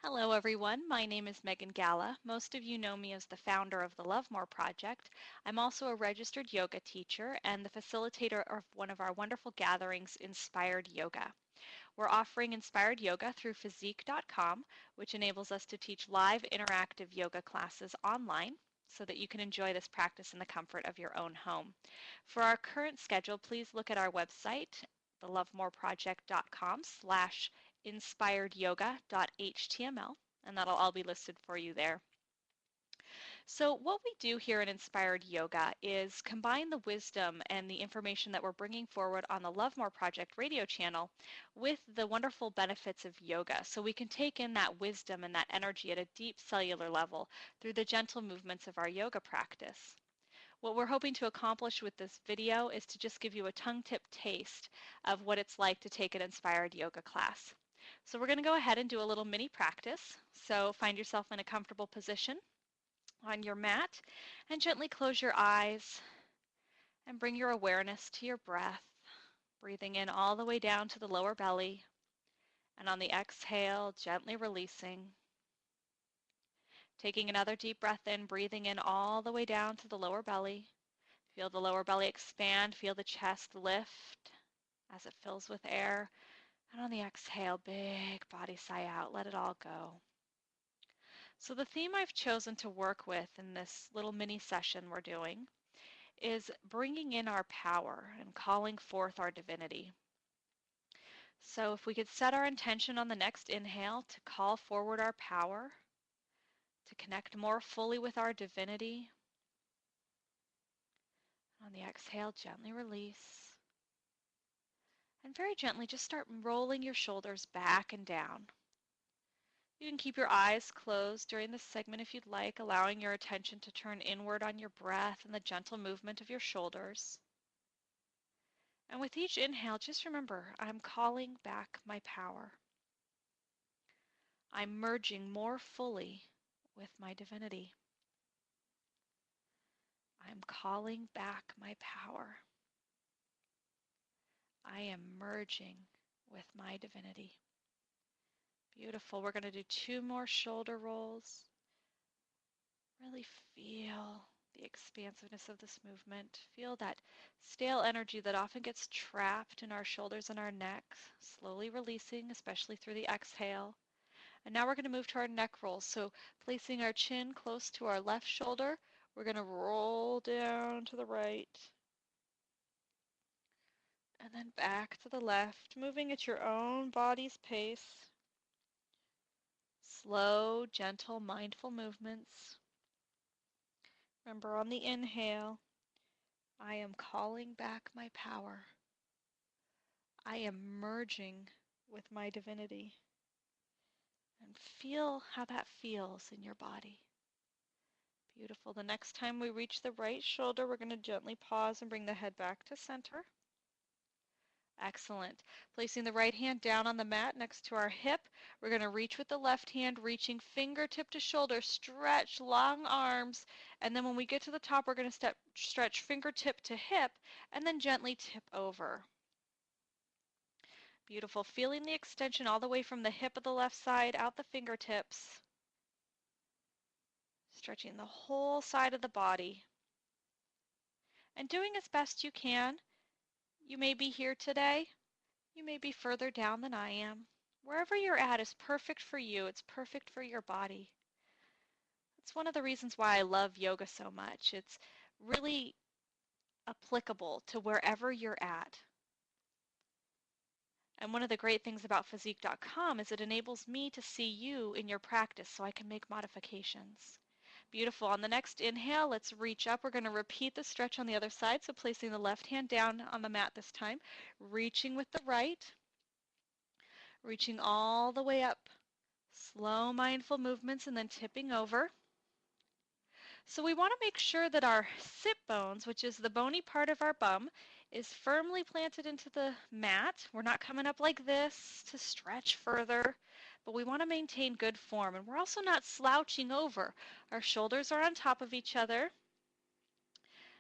Hello, everyone. My name is Megan Gala. Most of you know me as the founder of the Love More Project. I'm also a registered yoga teacher and the facilitator of one of our wonderful gatherings, Inspired Yoga. We're offering Inspired Yoga through Physique.com, which enables us to teach live interactive yoga classes online so that you can enjoy this practice in the comfort of your own home. For our current schedule, please look at our website, thelovemoreproject.com/inspiredyoga.html, and that'll all be listed for you there. So what we do here in Inspired Yoga is combine the wisdom and the information that we're bringing forward on the Love More Project radio channel with the wonderful benefits of yoga, so we can take in that wisdom and that energy at a deep cellular level through the gentle movements of our yoga practice. What we're hoping to accomplish with this video is to just give you a tongue-tip taste of what it's like to take an inspired yoga class. So we're going to go ahead and do a little mini practice. So find yourself in a comfortable position on your mat and gently close your eyes and bring your awareness to your breath, breathing in all the way down to the lower belly, and on the exhale, gently releasing. Taking another deep breath in, breathing in all the way down to the lower belly. Feel the lower belly expand, feel the chest lift as it fills with air. And on the exhale, big body sigh out, let it all go. So the theme I've chosen to work with in this little mini session we're doing is bringing in our power and calling forth our divinity. So if we could set our intention on the next inhale to call forward our power, to connect more fully with our divinity. On the exhale, gently release. And very gently just start rolling your shoulders back and down. You can keep your eyes closed during this segment if you'd like, allowing your attention to turn inward on your breath and the gentle movement of your shoulders. And with each inhale, just remember, I'm calling back my power. I'm merging more fully with my divinity. I'm calling back my power. I am merging with my divinity. Beautiful. We're going to do 2 more shoulder rolls. Really feel the expansiveness of this movement. Feel that stale energy that often gets trapped in our shoulders and our neck, slowly releasing, especially through the exhale. And now we're going to move to our neck rolls. So placing our chin close to our left shoulder, we're going to roll down to the right. And then back to the left, moving at your own body's pace. Slow, gentle, mindful movements. Remember, on the inhale, I am calling back my power. I am merging with my divinity. And feel how that feels in your body. Beautiful. The next time we reach the right shoulder, we're going to gently pause and bring the head back to center. Excellent. Placing the right hand down on the mat next to our hip, we're going to reach with the left hand, reaching fingertip to shoulder, stretch long arms, and then when we get to the top, we're going to stretch fingertip to hip, and then gently tip over. Beautiful. Feeling the extension all the way from the hip of the left side out the fingertips, stretching the whole side of the body, and doing as best you can. You may be here today. You may be further down than I am. Wherever you're at is perfect for you. It's perfect for your body. It's one of the reasons why I love yoga so much. It's really applicable to wherever you're at. And one of the great things about Physique.com is it enables me to see you in your practice so I can make modifications. Beautiful. On the next inhale, let's reach up. We're going to repeat the stretch on the other side. So placing the left hand down on the mat this time, reaching with the right, reaching all the way up. Slow, mindful movements and then tipping over. So we want to make sure that our sit bones, which is the bony part of our bum, is firmly planted into the mat. We're not coming up like this to stretch further, but we want to maintain good form. And we're also not slouching over. Our shoulders are on top of each other,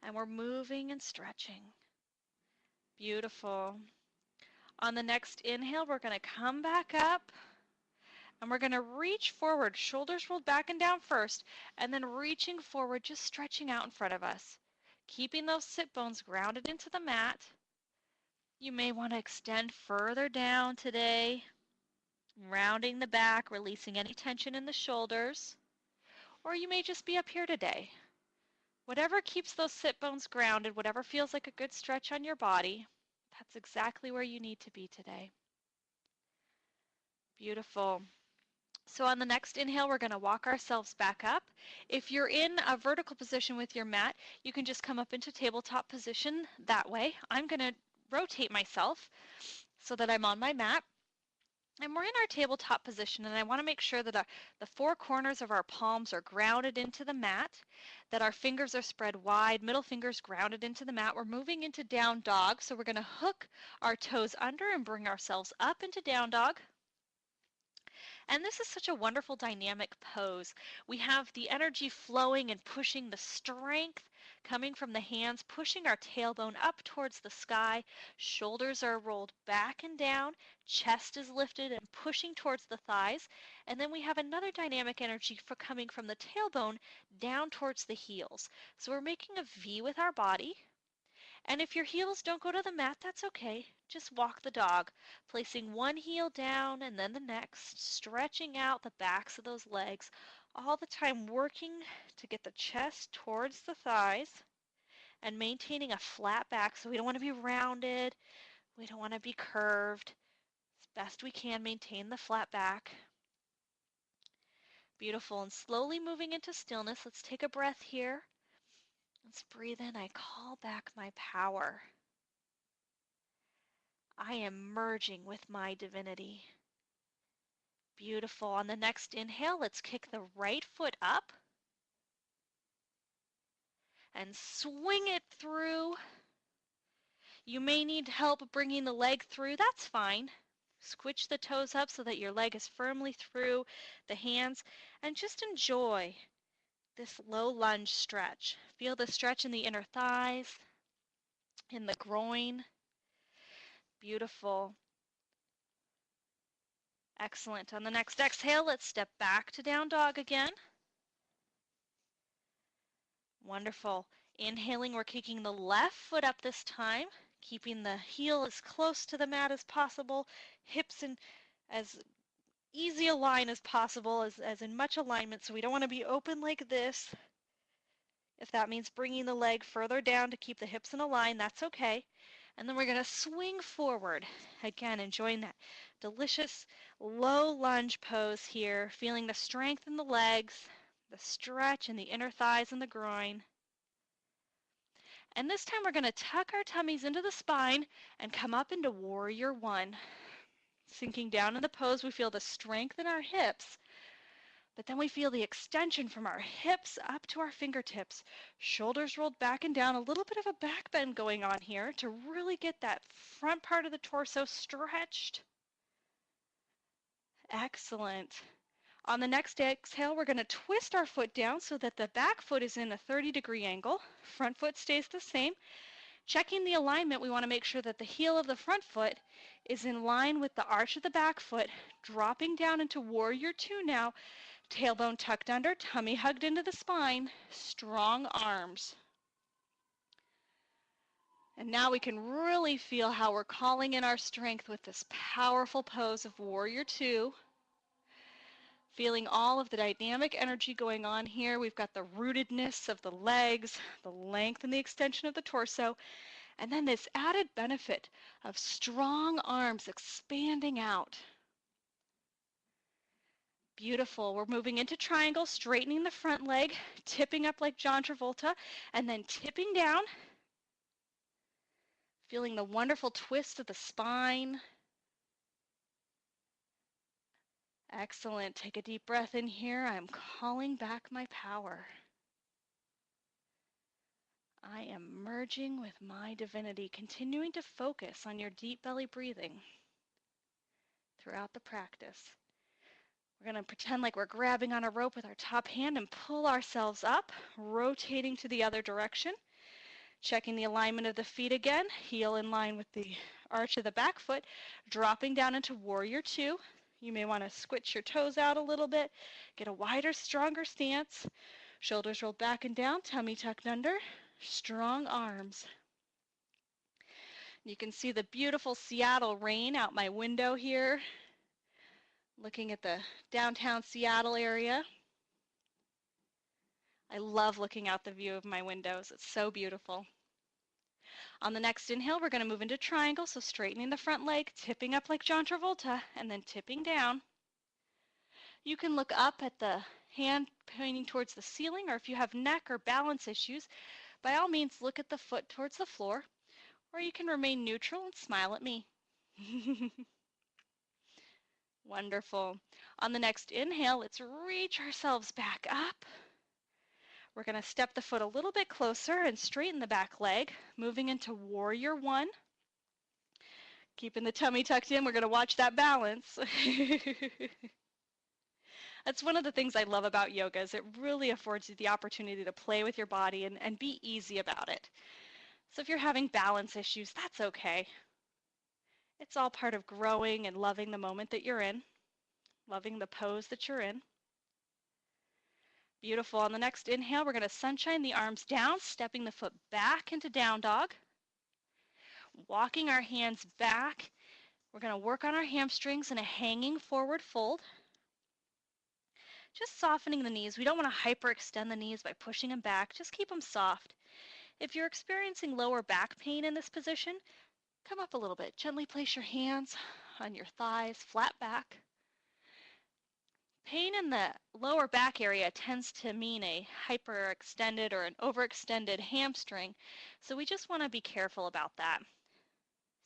and we're moving and stretching. Beautiful. On the next inhale, we're going to come back up, And we're going to reach forward, shoulders rolled back and down first, and then reaching forward, just stretching out in front of us. Keeping those sit bones grounded into the mat. You may want to extend further down today, rounding the back, releasing any tension in the shoulders. Or you may just be up here today. Whatever keeps those sit bones grounded, whatever feels like a good stretch on your body, that's exactly where you need to be today. Beautiful. So on the next inhale, we're going to walk ourselves back up. If you're in a vertical position with your mat, you can just come up into tabletop position that way. I'm going to rotate myself so that I'm on my mat. And we're in our tabletop position, and I want to make sure that the four corners of our palms are grounded into the mat, that our fingers are spread wide, middle fingers grounded into the mat. We're moving into down dog, so we're going to hook our toes under and bring ourselves up into down dog. And this is such a wonderful dynamic pose. We have the energy flowing and pushing, the strength coming from the hands, pushing our tailbone up towards the sky. Shoulders are rolled back and down, chest is lifted and pushing towards the thighs. And then we have another dynamic energy coming from the tailbone down towards the heels. So we're making a V with our body. And if your heels don't go to the mat, that's okay. Just walk the dog, placing one heel down and then the next, stretching out the backs of those legs, all the time working to get the chest towards the thighs and maintaining a flat back. So we don't want to be rounded. We don't want to be curved. As best we can, maintain the flat back. Beautiful. And slowly moving into stillness, let's take a breath here. Let's breathe in. I call back my power. I am merging with my divinity. Beautiful. On the next inhale, let's kick the right foot up and swing it through. You may need help bringing the leg through. That's fine. Squitch the toes up so that your leg is firmly through the hands, and just enjoy this low lunge stretch. Feel the stretch in the inner thighs, in the groin. Beautiful. Excellent. On the next exhale, let's step back to down dog again. Wonderful. Inhaling, we're kicking the left foot up this time, keeping the heel as close to the mat as possible, hips in as easy a line as possible, as in much alignment, so we don't want to be open like this. If that means bringing the leg further down to keep the hips in a line, that's okay. And then we're going to swing forward. Again, enjoying that delicious low lunge pose here, feeling the strength in the legs, the stretch in the inner thighs and the groin. And this time we're going to tuck our tummies into the spine and come up into Warrior One. Sinking down in the pose, we feel the strength in our hips, but then we feel the extension from our hips up to our fingertips. Shoulders rolled back and down, a little bit of a back bend going on here to really get that front part of the torso stretched. Excellent. On the next exhale, we're going to twist our foot down so that the back foot is in a 30-degree angle. Front foot stays the same. Checking the alignment, we want to make sure that the heel of the front foot is in line with the arch of the back foot, dropping down into Warrior Two now. Tailbone tucked under, tummy hugged into the spine, strong arms. And now we can really feel how we're calling in our strength with this powerful pose of Warrior Two. Feeling all of the dynamic energy going on here. We've got the rootedness of the legs, the length and the extension of the torso, and then this added benefit of strong arms expanding out. Beautiful. We're moving into triangle, straightening the front leg, tipping up like John Travolta, and then tipping down. Feeling the wonderful twist of the spine. Excellent. Take a deep breath in here. I'm calling back my power. I am merging with my divinity, continuing to focus on your deep belly breathing throughout the practice. We're going to pretend like we're grabbing on a rope with our top hand and pull ourselves up, rotating to the other direction. Checking the alignment of the feet again, heel in line with the arch of the back foot, dropping down into Warrior Two. You may want to switch your toes out a little bit, get a wider, stronger stance. Shoulders rolled back and down, tummy tucked under, strong arms. You can see the beautiful Seattle rain out my window here, looking at the downtown Seattle area. I love looking out the view of my windows. It's so beautiful. On the next inhale, we're going to move into triangle, so straightening the front leg, tipping up like John Travolta, and then tipping down. You can look up at the hand pointing towards the ceiling, or if you have neck or balance issues, by all means look at the foot towards the floor, or you can remain neutral and smile at me. Wonderful. On the next inhale, let's reach ourselves back up. We're going to step the foot a little bit closer and straighten the back leg, moving into warrior one. Keeping the tummy tucked in, we're going to watch that balance. That's one of the things I love about yoga, is it really affords you the opportunity to play with your body and be easy about it. So if you're having balance issues, that's okay. It's all part of growing and loving the moment that you're in, loving the pose that you're in. Beautiful. On the next inhale, we're going to sunshine the arms down, stepping the foot back into down dog. Walking our hands back. We're going to work on our hamstrings in a hanging forward fold. Just softening the knees. We don't want to hyperextend the knees by pushing them back. Just keep them soft. If you're experiencing lower back pain in this position, come up a little bit. Gently place your hands on your thighs, flat back. Pain in the lower back area tends to mean a hyperextended or an overextended hamstring, so we just want to be careful about that.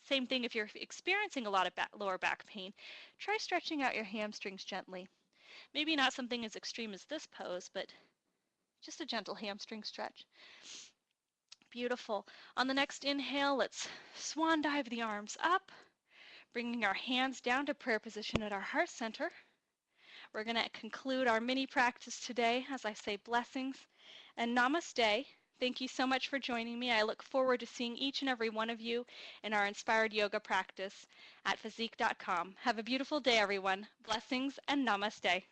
Same thing if you're experiencing a lot of lower back pain, try stretching out your hamstrings gently. Maybe not something as extreme as this pose, but just a gentle hamstring stretch. Beautiful. On the next inhale, let's swan dive the arms up, bringing our hands down to prayer position at our heart center. We're going to conclude our mini practice today as I say blessings and namaste. Thank you so much for joining me. I look forward to seeing each and every one of you in our inspired yoga practice at physique.com. Have a beautiful day, everyone. Blessings and namaste.